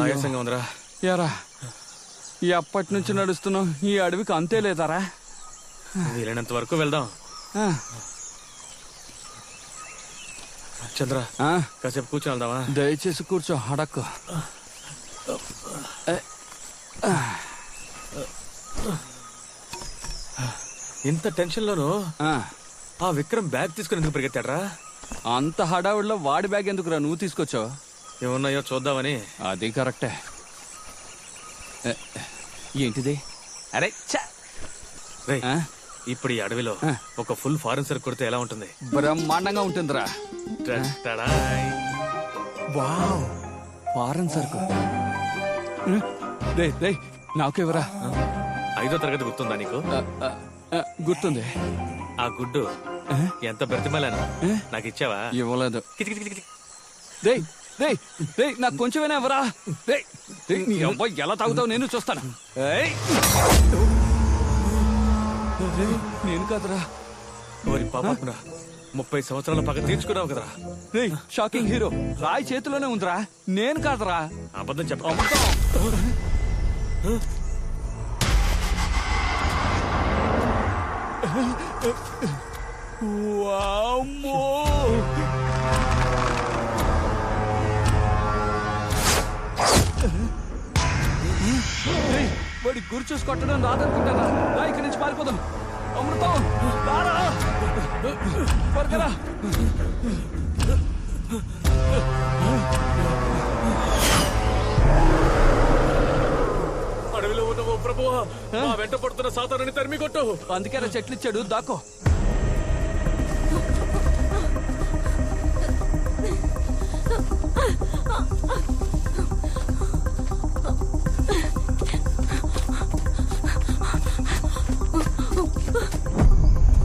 ఆయాసంగా ఉందిరా. యారా ఎప్పటి నుంచి నడుస్తున్నాం, ఈ అడవికి అంతే లేదారా? వీలైనంత వరకు వెళ్దాం. చంద్ర కాసేపు కూర్చొని వెళ్దామా? దయచేసి కూర్చో, అడక్కు. ఇంత టెన్షన్ లోను ఆ విక్రమ్ బ్యాగ్ తీసుకుని ఎందుకు పరిగెత్తాడ్రా? అంత హడావుడిలో వాడి బ్యాగ్ ఎందుకురా నువ్వు తీసుకొచ్చావు? ఏమున్నాయో చూద్దామని. అది కరెక్టే. ఏంటిది? అరే ఇప్పుడు ఈ అడవిలో ఒక ఫుల్ ఫారెన్ సరుకు కొడితే ఎలా ఉంటుంది? బ్రహ్మాండంగా ఉంటుందిరా. వావ్, ఫారెన్ సరుకు. నాకెవరా? 5వ తరగతి గుర్తుందా నీకు? గుర్తుంది. ఆ గుడ్డు ఎంత బ్రతిమలాను నాకు ఇచ్చావా? ఇవ్వలేదు. నాకు కొంచెమైనా ఎవరా? నీ అబ్బాయి ఎలా తాగుతావు నేను చూస్తాను. నేను కాదురా. ఓరి పాపకురా, 30 సంవత్సరాల పగ తీర్చుకున్నావు కదరా. షాకింగ్ హీరో రాయి చేతిలోనే ఉందిరా, నేను కాదురా. అబద్ధం చెప్ప. వామ్మో, వాడి గురి చూసి కొట్టడం రాదనుకుంటారా? ఇక్కడి నుంచి పారిపోదాం. అమృతం త్వరగా. అడవిలో ఉన్న ఓ ప్రభువా, మా వెంట పడుతున్న సాతానుని తరిమి కొట్టు. అందుకే చెట్లు ఇచ్చాడు, దాకో.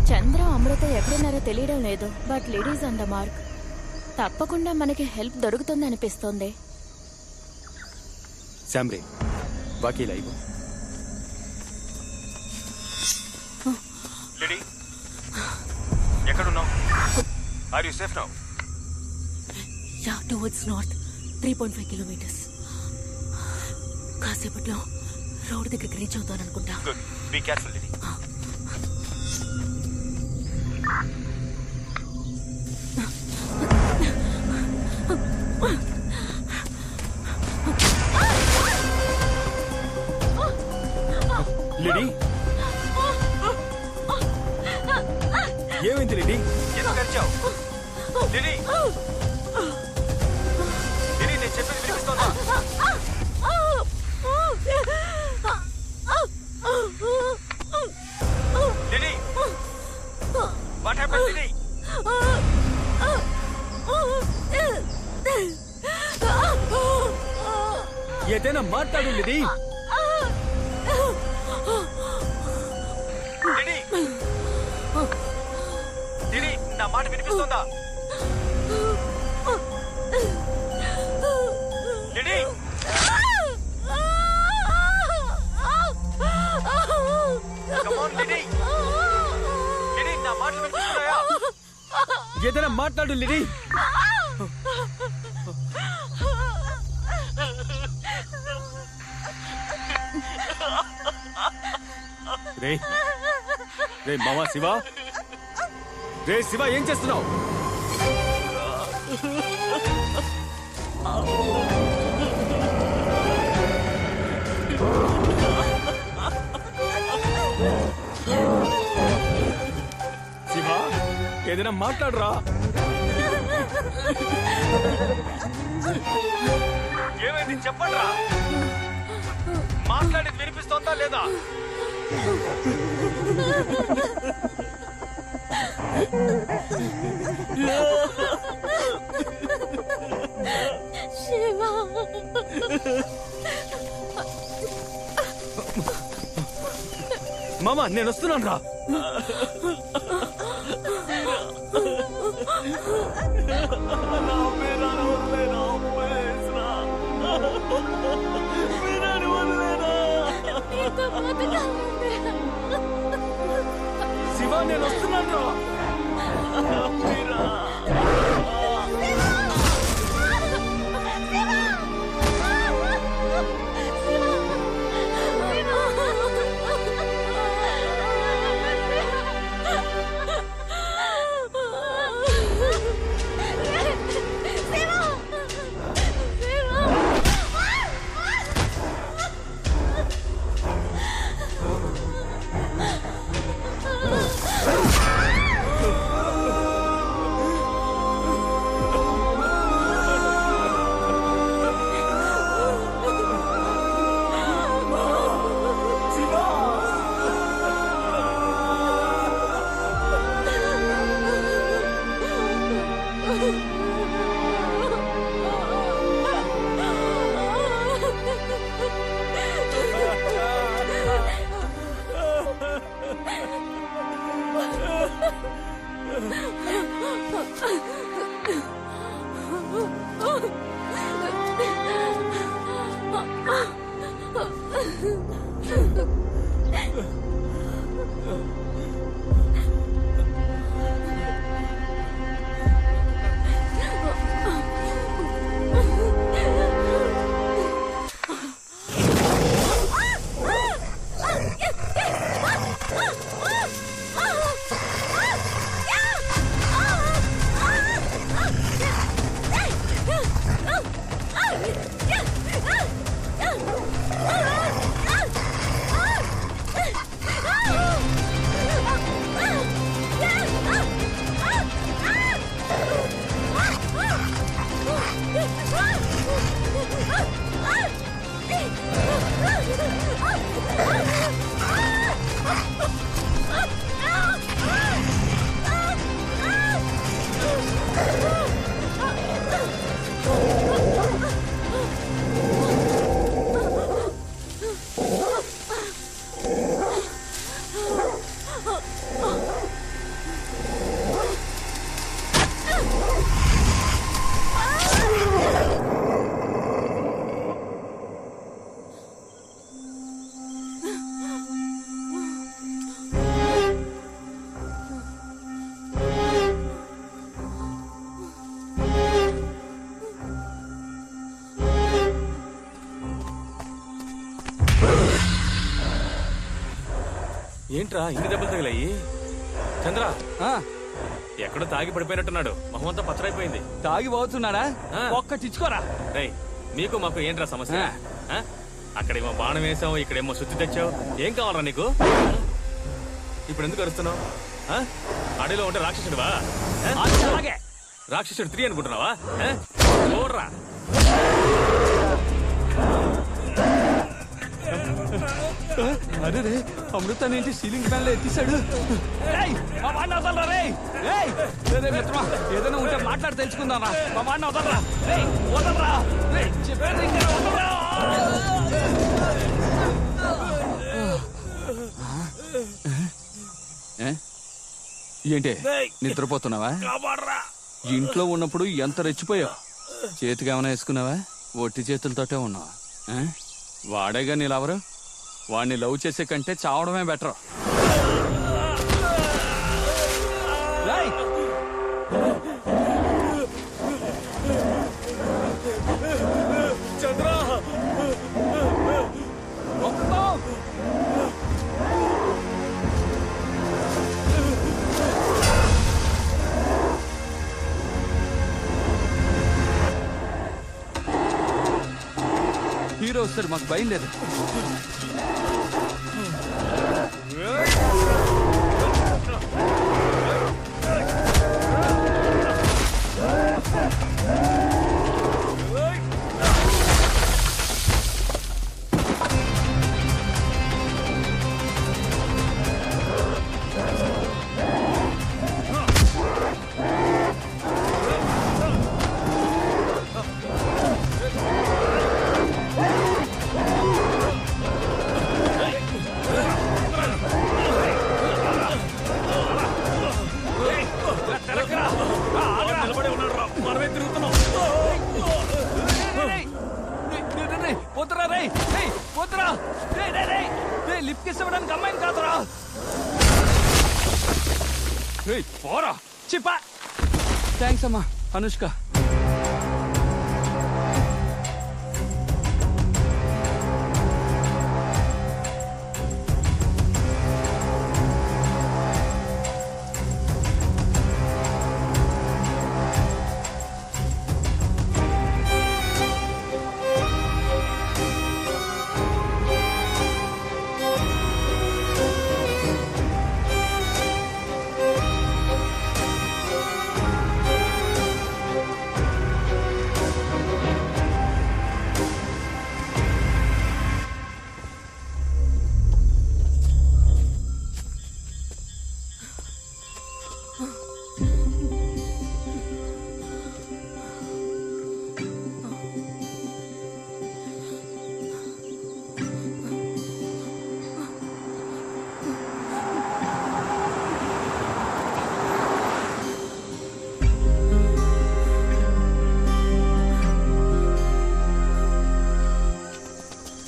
చంద్ర అమృత ఎక్కడున్నారో తెలియడం లేదు, but ladies on the mark. తప్పకుండా మనకి హెల్ప్ దొరుకుతుంది అనిపిస్తోంది. శామ్రీ, బాకీ లైవ్. లేడీ, ఎక్కడున్నావు? Are you safe now? Yeah, towards north 3.5 kilometres. కాసేపట్లో రోడ్ దగ్గరికి రీచ్ అవుతాను అనుకుంటా. Good, be careful lady. Lady, ఏమైంది లేడీ? ఎందుకు అరిచావు? లేడీ, నేను చెప్పేది వినిపిస్తోందా? Lady, what happened lady? ఏదైనా మాట్లాడు లేడీ. లేడీ, నా మాట వినిపిస్తోందా? Lady, come on lady. Lady, నా మాటలు వినిపిస్తున్నాయా? ఏదైనా మాట్లాడు లేడీ. రే మావా శివ, రే శివ, ఏం చేస్తున్నావు? శివ, ఏదైనా మాట్లాడరా. ఏమైంది చెప్పండి రా. మాట్లాడేది వినిపిస్తోందా లేదా? శివా, మామా నేను వస్తున్నాను రా. శివ నేను వస్తున్నాను రా. ఏంట్రా ఇన్ని దెబ్బలు తగిలాయి? చంద్ర ఆ, ఎక్కడో తాగి పడిపోయినట్టున్నాడు, మొహమంతా పచ్చరైపోయింది. తాగి పోతున్నాడా? ఆ. ఒక్కటిచ్చుకోరా. రేయ్, మీకు మాకు ఏంట్రా సమస్య? ఆ? అక్కడేమో బాణం వేసావు, ఇక్కడేమో సుత్తి తెచ్చావు. ఏం కావాలరా నీకు? ఇప్పుడు ఎందుకు అరుస్తున్నావు? ఆ? అడవిలో ఉంటే రాక్షసుడివా? ఆ? అలాగే రాక్షసుడు 3 అనుకుంటున్నావా? ఆ? చూడరా. అరే రే, అమృతాన్ని ఏంటి సీలింగ్ ఫ్యాన్ లో ఎత్తిసాడు? ఏయ్, మా వాడిని వదలరా రేయ్. ఏయ్, రే రే మిత్రమా, ఏదైనా ఉంటే మాట్లాడి తెలుసుకుందాంరా. మా వాడిని వదలరా. రేయ్, వదలరా. రేయ్, చెప్పేది ఇంకా వదలరా. ఏ? ఏంటి నిద్రపోతున్నావా? ఇంట్లో ఉన్నప్పుడు ఎంత రెచ్చిపోయావు. చేతికి ఏమైనా వేసుకున్నావా? ఒట్టి చేతులతోటే ఉన్నావా? ఆ? వాడేగా నీ లవరు. వాడిని లవ్ చేసే కంటే చావడమే బెటర్. హీరో వస్తారు, మాకు భయం లేదు. పోతురా రే, పోతురా. లిప్ కిస్ ఇవ్వడానికి అమ్మాయిని కాదురా. పోరా చిప్పా. థ్యాంక్స్ అమ్మా అనుష్క.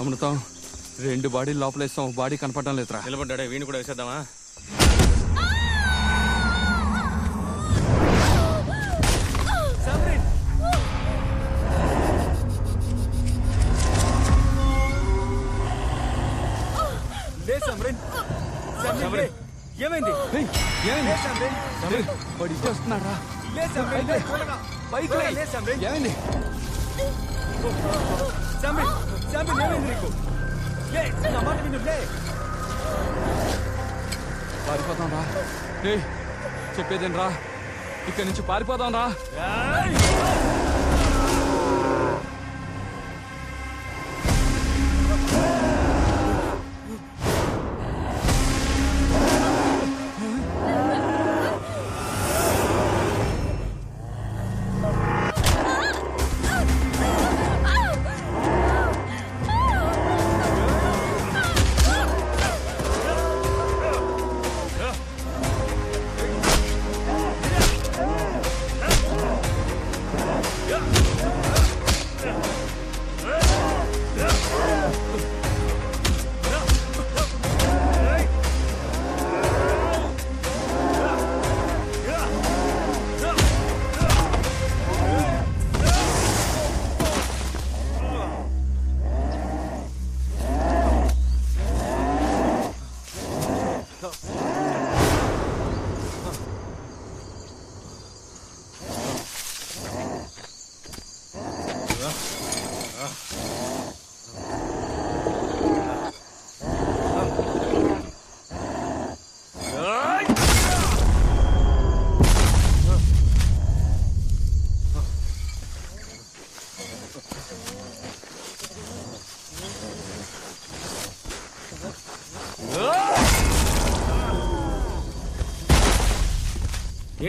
అమృతం, 2 బాడీలు లోపలేస్తాం, బాడీ కనపడడం లేదురా. నిలబడ్డాడే, వీణు కూడా వేసేద్దామా? ఏమైంది? వాడు ఇచ్చే వస్తున్నారా? బైక్ ఏమైంది? పారిపోదాం రా. చెప్పేదేం రా, ఇక్కడి నుంచి పారిపోదాం రా.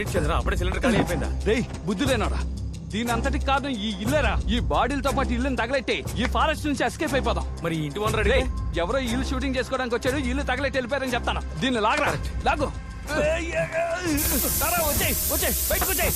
ఏంటి చంద్ర అప్పుడే సిలిండర్ ఖాళీ అయిపోయిందా? రేయ్ బుద్ధి లేనారా, దీని అంతటికి కారణం ఈ ఇల్లేరా. ఈ బాడీలతో పాటు ఇల్లుని తగలెట్టి ఈ ఫారెస్ట్ నుంచి ఎస్కేప్ అయిపోదాం. మరి ఈ ఇంటి ఓనర్ రేయ్, ఎవరో ఇల్లు షూటింగ్ చేసుకోవడానికి వచ్చాడు, ఇల్లు తగలెట్టి వెళ్ళిపోయారని చెప్తాను. దీన్ని లాగరా, లాగు. వచ్చేయ్ వచ్చేయ్, బయటకు వచ్చేయ్.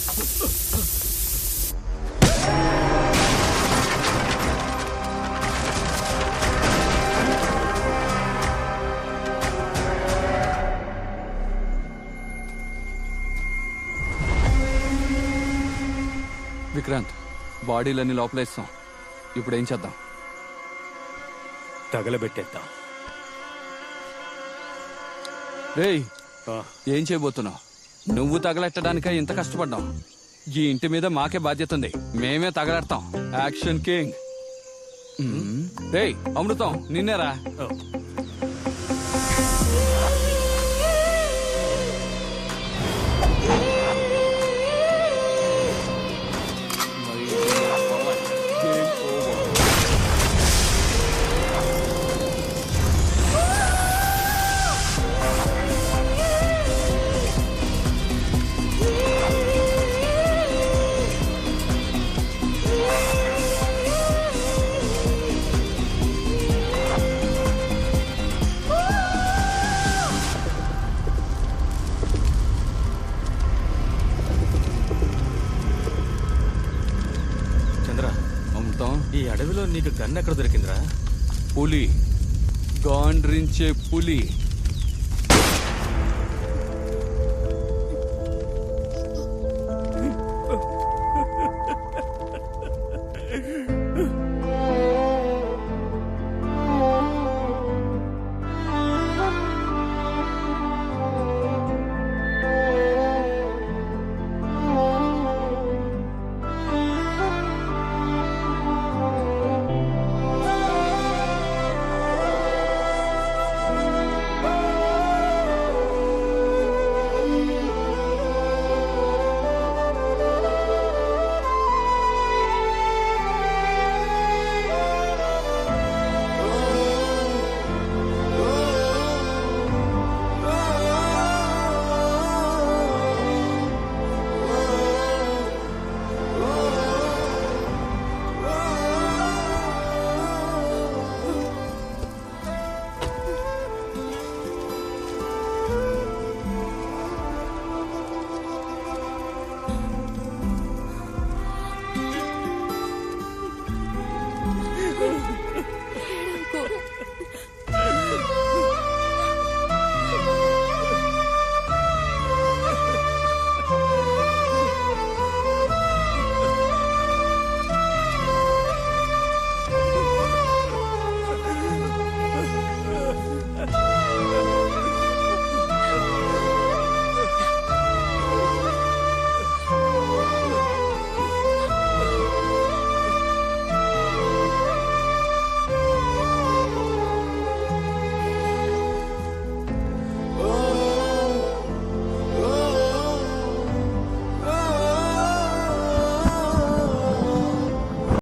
విక్రాంత్, బాడీలన్నీ లోపలేస్తాం. ఇప్పుడు ఏం చేద్దాం? తగలబెట్టేద్దాం. రేయ్, ఏం చేయబోతున్నావు? నువ్వు తగలెట్టడానికే ఇంత కష్టపడ్డాం. ఈ ఇంటి మీద మాకే బాధ్యత ఉంది, మేమే తగలెడతాం. Action king. రేయ్ అమృతం, నిన్నేరా. ఈ అడవిలో నీకు గన్ ఎక్కడ దొరికిందిరా? పులి, గాండ్రించే పులి.